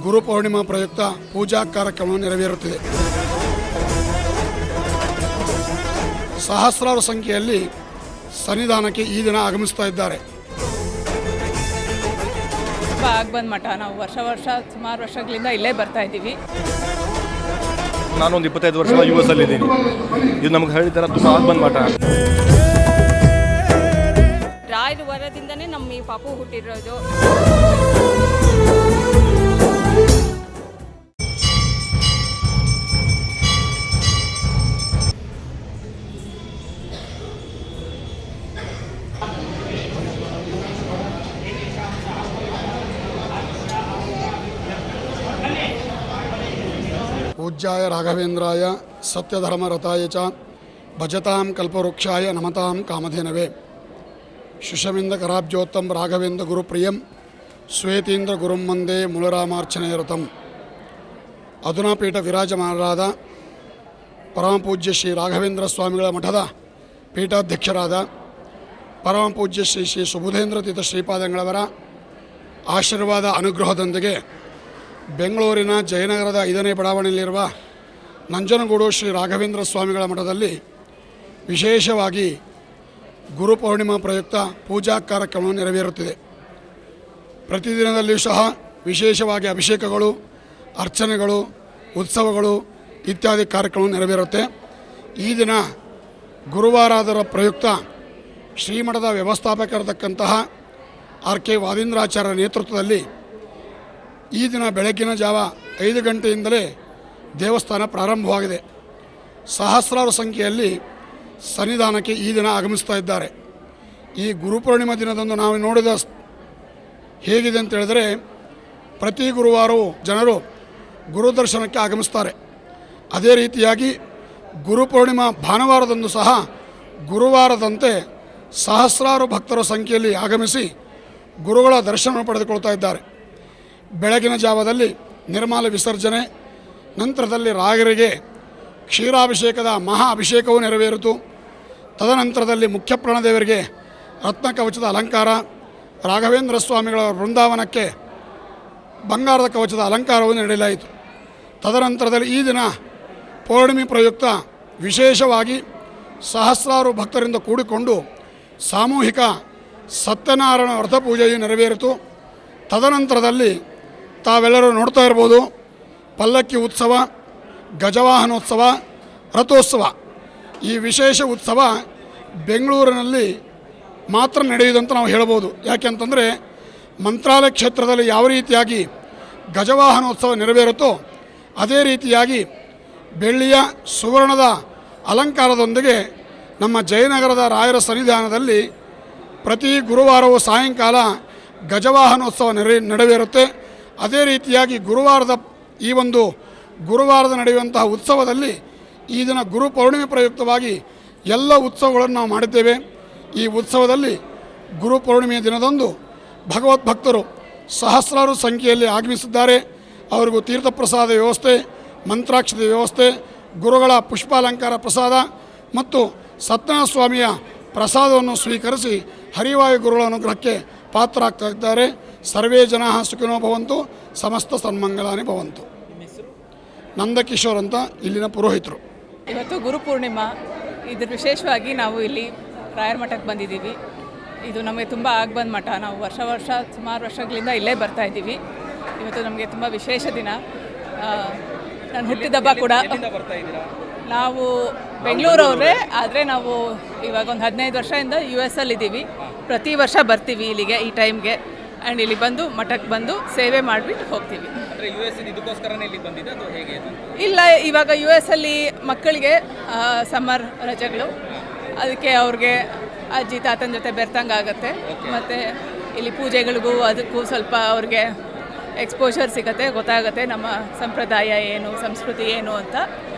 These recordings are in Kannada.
ಗುರುಪೌರ್ಣಿಮಾ ಪ್ರಯುಕ್ತ ಪೂಜಾ ಕಾರ್ಯಕ್ರಮ ನೆರವೇರುತ್ತಿದೆ. ಸಹಸ್ರಾರು ಸಂಖ್ಯೆಯಲ್ಲಿ ಸನ್ನಿಧಾನಕ್ಕೆ ಈ ದಿನ ಆಗಮಿಸ್ತಾ ಇದ್ದಾರೆ. ಆಗ್ಬಂದ್ ಮಠ ನಾವು ಸುಮಾರು ವರ್ಷಗಳಿಂದ ಇಲ್ಲೇ ಬರ್ತಾ ಇದ್ದೀವಿ. ನಾನೊಂದು 25 ವರ್ಷ US ಅಲ್ಲಿದ್ದೀನಿ. ಇದು ನಮ್ಗೆ ಹೇಳಿದಾರೆ ತುಂಬ ಆಗ್ಬಂದ್ ಮಠ. ರಾಯರ ವರದಿಂದನೇ ನಮ್ಮ ಈ ಪಾಪು ಹುಟ್ಟಿರೋದು. ಪೂಜ್ಯಾಯ ರಾಘವೇಂದ್ರಾಯ ಸತ್ಯಧರ್ಮರತಾಯ ಚ ಭಜತಾಂ ಕಲ್ಪವೃಕ್ಷಾಯ ನಮತಾಂ ಕಾಮಧೇನವೇ ಶುಷಮಿಂದ ಕರಾಬ್ಜೋತ್ತಂ ರಾಘವೇಂದ್ರ ಗುರುಪ್ರಿಯಂ ಶ್ವೇತೀಂದ್ರ ಗುರುಂ ವಂದೇ ಮೂಲರಾಮಾರ್ಚನೆಯರತಂ. ಅಧುನಾಪೀಠ ವಿರಾಜಮಾನರಾದ ಪರಮಪೂಜ್ಯ ಶ್ರೀ ರಾಘವೇಂದ್ರ ಸ್ವಾಮಿಗಳ ಮಠದ ಪೀಠಾಧ್ಯಕ್ಷರಾದ ಪರಮಪೂಜ್ಯ ಶ್ರೀ ಶ್ರೀ ಸುಬುಧೇಂದ್ರ ತೀರ್ಥ ಶ್ರೀಪಾದಂಗಳವರ ಆಶೀರ್ವಾದ ಅನುಗ್ರಹದೊಂದಿಗೆ ಬೆಂಗಳೂರಿನ ಜಯನಗರದ 5ನೇ ಬಡಾವಣೆಯಲ್ಲಿರುವ ನಂಜನಗೂಡು ಶ್ರೀ ರಾಘವೇಂದ್ರ ಸ್ವಾಮಿಗಳ ಮಠದಲ್ಲಿ ವಿಶೇಷವಾಗಿ ಗುರುಪೌರ್ಣಿಮಾ ಪ್ರಯುಕ್ತ ಪೂಜಾ ಕಾರ್ಯಕ್ರಮ ನೆರವೇರುತ್ತಿದೆ. ಪ್ರತಿದಿನದಲ್ಲಿಯೂ ಸಹ ವಿಶೇಷವಾಗಿ ಅಭಿಷೇಕಗಳು, ಅರ್ಚನೆಗಳು, ಉತ್ಸವಗಳು ಇತ್ಯಾದಿ ಕಾರ್ಯಕ್ರಮ ನೆರವೇರುತ್ತೆ. ಈ ದಿನ ಗುರುವಾರಾದರ ಪ್ರಯುಕ್ತ ಶ್ರೀಮಠದ ವ್ಯವಸ್ಥಾಪಕರಿರತಕ್ಕಂತಹ RK ವಾದೀಂದ್ರಾಚಾರ್ಯ ನೇತೃತ್ವದಲ್ಲಿ ಈ ದಿನ ಬೆಳಗ್ಗಿನ ಜಾವ 5 ಗಂಟೆಯಿಂದಲೇ ದೇವಸ್ಥಾನ ಪ್ರಾರಂಭವಾಗಿದೆ. ಸಹಸ್ರಾರು ಸಂಖ್ಯೆಯಲ್ಲಿ ಸನ್ನಿಧಾನಕ್ಕೆ ಈ ದಿನ ಆಗಮಿಸ್ತಾ ಇದ್ದಾರೆ. ಈ ಗುರುಪೂರ್ಣಿಮಾ ದಿನದಂದು ನಾವು ನೋಡಿದ ಹೇಗಿದೆ ಅಂತ ಹೇಳಿದ್ರೆ, ಪ್ರತಿ ಗುರುವಾರವೂ ಜನರು ಗುರುದರ್ಶನಕ್ಕೆ ಆಗಮಿಸ್ತಾರೆ. ಅದೇ ರೀತಿಯಾಗಿ ಗುರುಪೂರ್ಣಿಮಾ ಭಾನುವಾರದಂದು ಸಹ ಗುರುವಾರದಂತೆ ಸಹಸ್ರಾರು ಭಕ್ತರ ಸಂಖ್ಯೆಯಲ್ಲಿ ಆಗಮಿಸಿ ಗುರುಗಳ ದರ್ಶನ ಪಡೆದುಕೊಳ್ತಾ ಇದ್ದಾರೆ. ಬೆಳಗಿನ ಜಾವದಲ್ಲಿ ನಿರ್ಮಾಲ ವಿಸರ್ಜನೆ, ನಂತರದಲ್ಲಿ ರಾಯರಿಗೆ ಕ್ಷೀರಾಭಿಷೇಕದ ಮಹಾ ಅಭಿಷೇಕವೂ ನೆರವೇರಿತು. ತದನಂತರದಲ್ಲಿ ಮುಖ್ಯ ಪ್ರಾಣದೇವರಿಗೆ ರತ್ನ ಕವಚದ ಅಲಂಕಾರ, ರಾಘವೇಂದ್ರ ಸ್ವಾಮಿಗಳ ಬೃಂದಾವನಕ್ಕೆ ಬಂಗಾರದ ಕವಚದ ಅಲಂಕಾರವೂ ನಡೆಯಲಾಯಿತು. ತದನಂತರದಲ್ಲಿ ಈ ದಿನ ಪೌರ್ಣಿಮೆ ಪ್ರಯುಕ್ತ ವಿಶೇಷವಾಗಿ ಸಹಸ್ರಾರು ಭಕ್ತರಿಂದ ಕೂಡಿಕೊಂಡು ಸಾಮೂಹಿಕ ಸತ್ಯನಾರಾಯಣ ವ್ರತ ಪೂಜೆಯು ನೆರವೇರಿತು. ತದನಂತರದಲ್ಲಿ ತಾವೆಲ್ಲರೂ ನೋಡ್ತಾ ಇರ್ಬೋದು, ಪಲ್ಲಕ್ಕಿ ಉತ್ಸವ, ಗಜವಾಹನೋತ್ಸವ, ರಥೋತ್ಸವ. ಈ ವಿಶೇಷ ಉತ್ಸವ ಬೆಂಗಳೂರಿನಲ್ಲಿ ಮಾತ್ರ ನಡೆಯುವುದಂತ ನಾವು ಹೇಳ್ಬೋದು. ಯಾಕೆಂತಂದರೆ ಮಂತ್ರಾಲಯ ಕ್ಷೇತ್ರದಲ್ಲಿ ಯಾವ ರೀತಿಯಾಗಿ ಗಜವಾಹನೋತ್ಸವ ನೆರವೇರುತ್ತೋ ಅದೇ ರೀತಿಯಾಗಿ ಬೆಳ್ಳಿಯ ಸುವರ್ಣದ ಅಲಂಕಾರದೊಂದಿಗೆ ನಮ್ಮ ಜಯನಗರದ ರಾಯರ ಸನ್ನಿಧಾನದಲ್ಲಿ ಪ್ರತಿ ಗುರುವಾರವೂ ಸಾಯಂಕಾಲ ಗಜವಾಹನೋತ್ಸವ ನೆರವೇರುತ್ತೆ. ಅದೇ ರೀತಿಯಾಗಿ ಈ ಒಂದು ಗುರುವಾರದ ನಡೆಯುವಂತಹ ಉತ್ಸವದಲ್ಲಿ ಈ ದಿನ ಗುರುಪೌರ್ಣಿಮೆ ಪ್ರಯುಕ್ತವಾಗಿ ಎಲ್ಲ ಉತ್ಸವಗಳನ್ನು ನಾವು ಮಾಡಿದ್ದೇವೆ. ಈ ಉತ್ಸವದಲ್ಲಿ ಗುರುಪೌರ್ಣಿಮೆಯ ದಿನದಂದು ಭಗವದ್ಭಕ್ತರು ಸಹಸ್ರಾರು ಸಂಖ್ಯೆಯಲ್ಲಿ ಆಗಮಿಸಿದ್ದಾರೆ. ಅವರಿಗೂ ತೀರ್ಥಪ್ರಸಾದ ವ್ಯವಸ್ಥೆ, ಮಂತ್ರಾಕ್ಷತೆ ವ್ಯವಸ್ಥೆ, ಗುರುಗಳ ಪುಷ್ಪಾಲಂಕಾರ ಪ್ರಸಾದ ಮತ್ತು ಸತ್ಯನಾರಾಯಣ ಸ್ವಾಮಿಯ ಪ್ರಸಾದವನ್ನು ಸ್ವೀಕರಿಸಿ ಹರಿವಾಯು ಗುರುಗಳ ಅನುಗ್ರಹಕ್ಕೆ ಪಾತ್ರರಾಗ್ತಾ ಇದ್ದಾರೆ. ಸರ್ವೇ ಜನ ಸುಖಿನೋ ಭವಂತು, ಸಮಸ್ತ ಸನ್ಮಂಗಲಾನಿ ಭವಂತು. ನಂದಕಿಶೋರ್ ಅಂತ ಇಲ್ಲಿನ ಪುರೋಹಿತರು. ಇವತ್ತು ಗುರುಪೂರ್ಣಿಮಾ, ಇದ್ರ ವಿಶೇಷವಾಗಿ ನಾವು ಇಲ್ಲಿ ರಾಯರ ಮಠಕ್ಕೆ ಬಂದಿದ್ದೀವಿ. ಇದು ನಮಗೆ ತುಂಬ ಆಗ್ಬಂದ್ ಮಠ. ನಾವು ಸುಮಾರು ವರ್ಷಗಳಿಂದ ಇಲ್ಲೇ ಬರ್ತಾ ಇದ್ದೀವಿ. ಇವತ್ತು ನಮಗೆ ತುಂಬ ವಿಶೇಷ ದಿನ. ನಾನು ಹುಟ್ಟಿದಬ್ಬ ಕೂಡ. ನಾವು ಬೆಂಗಳೂರವರೇ, ಆದರೆ ನಾವು ಇವಾಗ ಒಂದು 15 ವರ್ಷದಿಂದ US ಅಲ್ಲಿದ್ದೀವಿ. ಪ್ರತಿ ವರ್ಷ ಬರ್ತೀವಿ ಇಲ್ಲಿಗೆ ಈ ಟೈಮ್ಗೆ. ಆ್ಯಂಡ್ ಇಲ್ಲಿ ಬಂದು ಮಠಕ್ಕೆ ಬಂದು ಸೇವೆ ಮಾಡಿಬಿಟ್ಟು ಹೋಗ್ತೀವಿ. ಇಲ್ಲ, ಇವಾಗ US ಅಲ್ಲಿ ಮಕ್ಕಳಿಗೆ ಸಮ್ಮರ್ ರಜೆಗಳು, ಅದಕ್ಕೆ ಅವ್ರಿಗೆ ಅಜ್ಜಿ ತಾತನ ಜೊತೆ ಬೆರ್ತಂಗೆ ಆಗುತ್ತೆ. ಮತ್ತು ಇಲ್ಲಿ ಪೂಜೆಗಳಿಗೂ ಅದಕ್ಕೂ ಸ್ವಲ್ಪ ಅವ್ರಿಗೆ ಎಕ್ಸ್ಪೋಜರ್ ಸಿಗುತ್ತೆ, ಗೊತ್ತಾಗುತ್ತೆ ನಮ್ಮ ಸಂಪ್ರದಾಯ ಏನು, ಸಂಸ್ಕೃತಿ ಏನು ಅಂತ.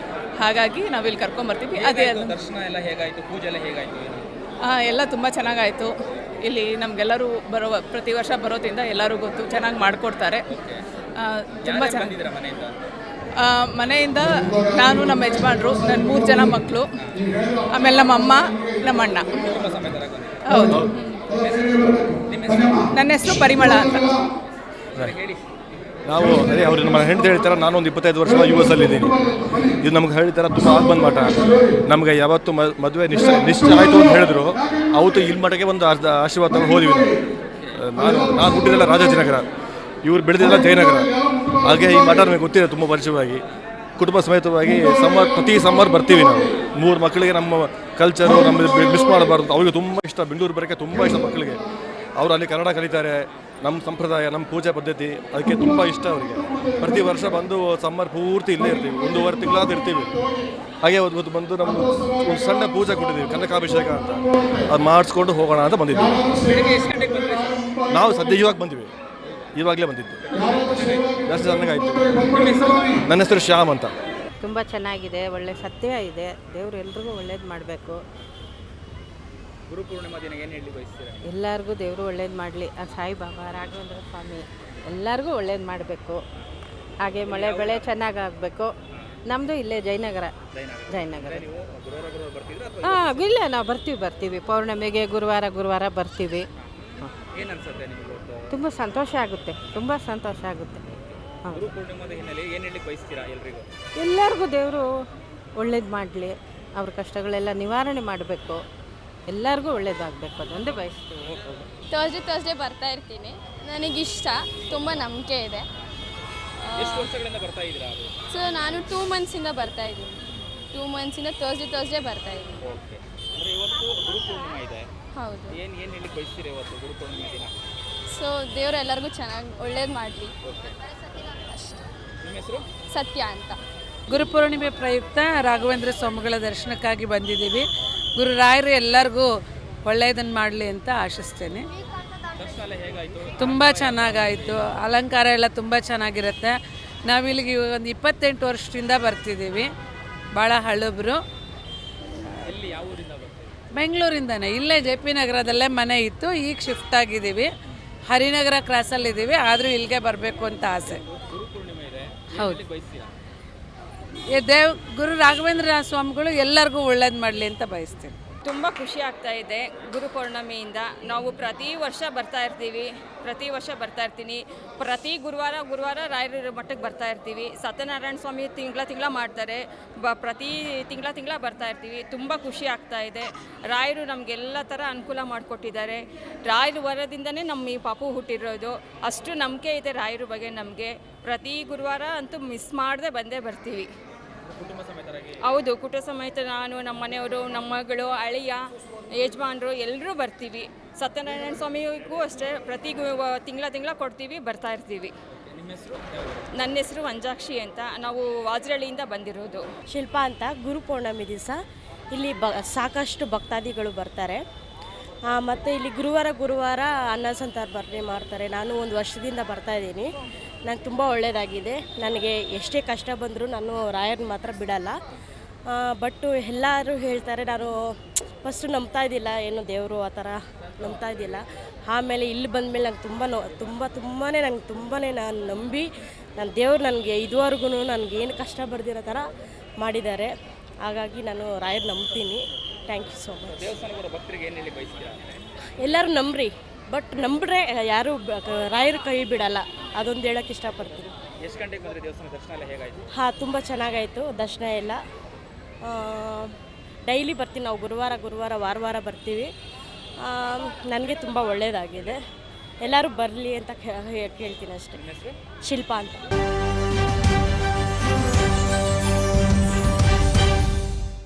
ಹಾಗಾಗಿ ನಾವಿಲ್ಲಿ ಕರ್ಕೊಂಬರ್ತೀವಿ. ಅದೇ ದರ್ಶನ ಎಲ್ಲ ಹೇಗಾಯಿತು, ಪೂಜೆ ಎಲ್ಲ ಹೇಗಾಯಿತು? ಎಲ್ಲ ತುಂಬ ಚೆನ್ನಾಗಾಯಿತು. ಇಲ್ಲಿ ನಮಗೆಲ್ಲರೂ ಪ್ರತಿ ವರ್ಷ ಬರೋದ್ರಿಂದ ಎಲ್ಲರೂ ಗೊತ್ತು, ಚೆನ್ನಾಗಿ ಮಾಡಿಕೊಡ್ತಾರೆ. ತುಂಬ ಚೆನ್ನಾಗಿ. ಮನೆಯಿಂದ ನಾನು, ನಮ್ಮ ಯಜಮಾನ್ರು, ನನ್ನ 3 ಜನ ಮಕ್ಕಳು, ಆಮೇಲೆ ನಮ್ಮ ಅಮ್ಮ, ನಮ್ಮ ಅಣ್ಣ. ಹೌದು. ನನ್ನ ಹೆಸರು ಪರಿಮಳ ಅಂತ. ನಾವು ಅದೇ ಅವ್ರು ನಮ್ಮ ಹೆಂಡತಿ ಹೇಳ್ತಾರೆ, ನಾನು ಒಂದು 25 ವರ್ಷ US ಅಲ್ಲಿದ್ದೀನಿ. ಇದು ನಮ್ಗೆ ಹೇಳ್ತಾರೆ ತುಂಬ ಆಗ್ಬಂದು ಮಠ. ನಮಗೆ ಯಾವತ್ತು ಮದುವೆ ನಿಶ್ಚಯ ಆಯಿತು ಅಂತ ಹೇಳಿದ್ರು, ಅವತ್ತು ಇಲ್ಲಿ ಮಠಕ್ಕೆ ಒಂದು ಆಶೀರ್ವಾದ ತಗೊಂಡು ಹೋದ್ವಿ. ನಾನು ಹುಟ್ಟಿದೆಲ್ಲ ರಾಜಾಜಿನಗರ, ಇವ್ರು ಬೆಳೆದಿಲ್ಲ ಜಯನಗರ. ಹಾಗೆ ಈ ಮಠ ನಮಗೆ ಗೊತ್ತಿದೆ ತುಂಬ ವರ್ಷವಾಗಿ. ಕುಟುಂಬ ಸಮೇತವಾಗಿ ಪ್ರತಿ ಸಮ್ಮರ್ ಬರ್ತೀವಿ ನಾವು. 3 ಮಕ್ಕಳಿಗೆ ನಮ್ಮ ಕಲ್ಚರು ನಮ್ಮ ಮಿಸ್ ಮಾಡಬಾರ್ದು. ಅವ್ರಿಗೆ ತುಂಬ ಇಷ್ಟ, ಬೆಂಗಳೂರು ಬರೋಕ್ಕೆ ತುಂಬ ಇಷ್ಟ ಮಕ್ಕಳಿಗೆ. ಅವರು ಅಲ್ಲಿ ಕನ್ನಡ ಕಲಿತಾರೆ, ನಮ್ಮ ಸಂಪ್ರದಾಯ, ನಮ್ಮ ಪೂಜಾ ಪದ್ಧತಿ ಅದಕ್ಕೆ ತುಂಬ ಇಷ್ಟ ಅವರಿಗೆ. ಪ್ರತಿ ವರ್ಷ ಬಂದು ಸಮ್ಮರ್ ಪೂರ್ತಿ ಇಲ್ಲೇ ಇರ್ತೀವಿ, 1.5 ತಿಂಗಳಾದ ಇರ್ತೀವಿ. ಹಾಗೆ ಒಂದು ಬಂದು ನಮ್ಮ ಒಂದು ಸಣ್ಣ ಪೂಜೆ ಕೊಟ್ಟಿದ್ದೀವಿ, ಕನಕಾಭಿಷೇಕ ಅಂತ. ಅದು ಮಾಡಿಸ್ಕೊಂಡು ಹೋಗೋಣ ಅಂತ ಬಂದಿದ್ದೀವಿ. ಬೆಳಿಗ್ಗೆ ಎಷ್ಟು ಗಂಟೆಗೆ ಬಂದ್ರಿ ಸರ್? ನಾವು ಸದ್ಯ ಇವಾಗಲೇ ಬಂದಿದ್ದು. ಜಾಸ್ತಿ ಚೆನ್ನಾಗಾಯಿತು. ನನ್ನ ಹೆಸರು ಶ್ಯಾಮ್ ಅಂತ. ತುಂಬ ಚೆನ್ನಾಗಿದೆ, ಒಳ್ಳೆ ಸತ್ಯ ಇದೆ. ದೇವರು ಎಲ್ರಿಗೂ ಒಳ್ಳೇದು ಮಾಡಬೇಕು. ಗುರುಪೂರ್ಣಿಮಾ ದಿನ ಏನು ಹೇಳಿ ಬಯಸ್ತೀರಾ? ಎಲ್ಲರಿಗೂ ದೇವರು ಒಳ್ಳೇದು ಮಾಡಲಿ. ಆ ಸಾಯಿಬಾಬಾ, ರಾಘವೇಂದ್ರ ಸ್ವಾಮಿ ಎಲ್ಲರಿಗೂ ಒಳ್ಳೇದು ಮಾಡಬೇಕು. ಹಾಗೆ ಮಳೆ ಬೆಳೆ ಚೆನ್ನಾಗಾಗಬೇಕು. ನಮ್ಮದು ಇಲ್ಲೇ ಜಯನಗರ. ನೀವು ಗುರುವಾರ ಬರ್ತಿದ್ರೆ ಅಥವಾ ಹಾಂ, ಇಲ್ಲ ನಾವು ಬರ್ತೀವಿ. ಪೌರ್ಣಮಿಗೆ ಗುರುವಾರ ಬರ್ತೀವಿ. ಏನು ಅನ್ಸುತ್ತೆ ನಿಮಗೆ? ತುಂಬ ಸಂತೋಷ ಆಗುತ್ತೆ. ಹಾಂ, ಗುರುಪೂರ್ಣಿಮಾದ ಹಿನ್ನೆಲೆ ಏನು ಹೇಳಿ ಬಯಸ್ತೀರಾ ಎಲ್ರಿಗೂ? ಎಲ್ಲರಿಗೂ ದೇವರು ಒಳ್ಳೇದು ಮಾಡಲಿ. ಅವ್ರ ಕಷ್ಟಗಳೆಲ್ಲ ನಿವಾರಣೆ ಮಾಡಬೇಕು. ಎಲ್ಲರಿಗೂ ಒಳ್ಳೇದಾಗಬೇಕು ಅದೊಂದೇ ಬಯಸ್ತೀವಿ. ಥರ್ಸ್ಡೇ ಬರ್ತಾ ಇರ್ತೀನಿ. ನನಗಿಷ್ಟ, ತುಂಬ ನಂಬಿಕೆ ಇದೆ. ಎಷ್ಟು ವರ್ಷಗಳಿಂದ ಬರ್ತಾ ಇದ್ದೀರಾ? ಸೊ ನಾನು 2 ಮಂತ್ಸಿಂದ ಬರ್ತಾ ಇದ್ದೀನಿ. 2 ಮಂತ್ಸಿಂದ ಥರ್ಸ್ಡೇ ಬರ್ತಾ ಇದ್ದೀನಿ. ಓಕೆ, ಅಂದರೆ ಇವತ್ತು ಗುರುಪೂರ್ಣಿಮಾ ಇದೆ. ಹೌದು. ಏನು ಹೇಳಿ ಬಯಸ್ತೀರಾ ಇವತ್ತು ಗುರುಪೂರ್ಣಿಮಾ ದಿನ? ಸೊ ದೇವರು ಎಲ್ಲರಿಗೂ ಚೆನ್ನಾಗಿ ಒಳ್ಳೇದು ಮಾಡಲಿ. ನಿಮ್ಮ ಹೆಸರು? ಸತ್ಯ ಅಂತ. ಗುರುಪೂರ್ಣಿಮೆ ಪ್ರಯುಕ್ತ ರಾಘವೇಂದ್ರ ಸ್ವಾಮಿಗಳ ದರ್ಶನಕ್ಕಾಗಿ ಬಂದಿದ್ದೀವಿ. ಗುರುರಾಯರು ಎಲ್ಲರಿಗೂ ಒಳ್ಳೆಯದನ್ನು ಮಾಡಲಿ ಅಂತ ಆಶಿಸ್ತೇನೆ. ದರ್ಶನ ಎಲ್ಲ ಹೇಗಾಯಿತು? ತುಂಬ ಚೆನ್ನಾಗಾಯಿತು. ಅಲಂಕಾರ ಎಲ್ಲ ತುಂಬ ಚೆನ್ನಾಗಿರುತ್ತೆ. ನಾವಿಲ್ಲಿಗೆ ಒಂದು 28 ವರ್ಷದಿಂದ ಬರ್ತಿದ್ದೀವಿ. ಭಾಳ ಹಳಬ್ರು. ಎಲ್ಲಿ, ಯಾವ ಊರಿಂದ ಬರ್ತೀವಿ? ಬೆಂಗಳೂರಿಂದನೇ. ಇಲ್ಲೇ JP ನಗರದಲ್ಲೇ ಮನೆ ಇತ್ತು, ಈಗ ಶಿಫ್ಟ್ ಆಗಿದ್ದೀವಿ. ಹರಿನಗರ ಕ್ರಾಸಲ್ಲಿದ್ದೀವಿ, ಆದರೂ ಇಲ್ಲಿಗೆ ಬರಬೇಕು ಅಂತ ಆಸೆ. ಗುರುಪೂರ್ಣಿಮೆ ಇದೆ, ಹೌದು. ಬಯಸ್ತೀರಾ? ಗುರು ರಾಘವೇಂದ್ರ ಸ್ವಾಮಿಗಳು ಎಲ್ಲರಿಗೂ ಒಳ್ಳೇದು ಮಾಡಲಿ ಅಂತ ಬಯಸ್ತೀನಿ. ತುಂಬ ಖುಷಿ ಆಗ್ತಾ ಇದೆ ಗುರುಪೌರ್ಣಮಿಯಿಂದ. ನಾವು ಪ್ರತಿ ವರ್ಷ ಬರ್ತಾ ಇರ್ತೀನಿ. ಪ್ರತಿ ಗುರುವಾರ ರಾಯರ ಮಠಕ್ಕೆ ಬರ್ತಾ ಇರ್ತೀವಿ. ಸತ್ಯನಾರಾಯಣ ಸ್ವಾಮಿ ತಿಂಗಳ ಮಾಡ್ತಾರೆ. ಪ್ರತಿ ತಿಂಗಳ ಬರ್ತಾ ಇರ್ತೀವಿ. ತುಂಬ ಖುಷಿ ಆಗ್ತಾ ಇದೆ. ರಾಯರು ನಮಗೆಲ್ಲ ಥರ ಅನುಕೂಲ ಮಾಡಿಕೊಟ್ಟಿದ್ದಾರೆ. ರಾಯರ ವರದಿಂದನೇ ನಮ್ಮ ಈ ಪಾಪು ಹುಟ್ಟಿರೋದು. ಅಷ್ಟು ನಂಬಿಕೆ ಇದೆ ರಾಯರ ಬಗ್ಗೆ ನಮಗೆ. ಪ್ರತಿ ಗುರುವಾರ ಅಂತೂ ಮಿಸ್ ಮಾಡದೆ ಬಂದೇ ಬರ್ತೀವಿ. ಕುಟುಂಬ ಸಮೇತರಾಗಿ? ಹೌದು, ಕುಟುಂಬ ಸಮೇತ ನಾನು, ನಮ್ಮ ಮನೆಯವರು, ನಮ್ಮ ಮಗಳು, ಅಳಿಯ, ಯಜಮಾನರು ಎಲ್ಲರೂ ಬರ್ತೀವಿ. ಸತ್ಯನಾರಾಯಣ ಸ್ವಾಮಿಗೂ ಅಷ್ಟೇ ಪ್ರತಿ ತಿಂಗಳ ಕೊಡ್ತೀವಿ, ಬರ್ತಾ ಇರ್ತೀವಿ. ನಿಮ್ಮ ಹೆಸರು? ನನ್ನ ಹೆಸರು ವಂಜಾಕ್ಷಿ ಅಂತ. ನಾವು ವಾಜರಳ್ಳಿಯಿಂದ ಬಂದಿರೋದು. ಶಿಲ್ಪಾ ಅಂತ. ಗುರುಪೌರ್ಣಮಿ ದಿವಸ ಇಲ್ಲಿ ಸಾಕಷ್ಟು ಭಕ್ತಾದಿಗಳು ಬರ್ತಾರೆ. ಮತ್ತು ಇಲ್ಲಿ ಗುರುವಾರ ಅನ್ನ ಸಂತರ್ಪಣೆ ಮಾಡ್ತಾರೆ. ನಾನು ಒಂದು ವರ್ಷದಿಂದ ಬರ್ತಾಯಿದ್ದೀನಿ. ನನಗೆ ತುಂಬ ಒಳ್ಳೆಯದಾಗಿದೆ. ನನಗೆ ಎಷ್ಟೇ ಕಷ್ಟ ಬಂದರೂ ನಾನು ರಾಯರನ್ನ ಮಾತ್ರ ಬಿಡಲ್ಲ. ಬಟ್ಟು ಎಲ್ಲರೂ ಹೇಳ್ತಾರೆ, ನಾನು ಫಸ್ಟು ನಂಬ್ತಾ ಇದ್ದಿಲ್ಲ, ಏನು ದೇವರು ಆ ಥರ ನಂಬ್ತಾ ಇದ್ದಿಲ್ಲ. ಆಮೇಲೆ ಇಲ್ಲಿ ಬಂದಮೇಲೆ ನಂಗೆ ತುಂಬಾ ನಾನು ನಂಬಿ ನನ್ನ ದೇವ್ರು ನನಗೆ ಇದುವರೆಗೂ ನನಗೇನು ಕಷ್ಟ ಬರ್ದಿರೋ ಥರ ಮಾಡಿದ್ದಾರೆ. ಹಾಗಾಗಿ ನಾನು ರಾಯರ್ ನಂಬ್ತೀನಿ. Thank you so much. ದೇವಸ್ಥಾನದ ಭಕ್ತರಿಗೆ ಏನು ಹೇಳಿ ಬಯಸ್ತೀರಾ? ಎಲ್ಲರೂ ನಂಬ್ರಿ, ಬಟ್ ನಂಬಿದ್ರೆ ಯಾರೂ ರಾಯರ ಕೈ ಬಿಡಲ್ಲ, ಅದೊಂದು ಹೇಳೋಕ್ಕೆ ಇಷ್ಟಪಡ್ತೀನಿ. ಎಷ್ಟು ಗಂಟೆಗೆ ಬಂದರೆ ದೇವಸ್ಥಾನ ದರ್ಶನ ಎಲ್ಲ ಹೇಗಾಯಿತು? ಹಾಂ, ತುಂಬ ಚೆನ್ನಾಗಾಯಿತು ದರ್ಶನ ಎಲ್ಲ. ಡೈಲಿ ಬರ್ತೀನಿ ನಾವು. ವಾರ ಬರ್ತೀವಿ. ನನಗೆ ತುಂಬ ಒಳ್ಳೆಯದಾಗಿದೆ. ಎಲ್ಲರೂ ಬರಲಿ ಅಂತ ಕೇಳ್ತೀನಿ ಅಷ್ಟೇ. ಶಿಲ್ಪಾ ಅಂತ.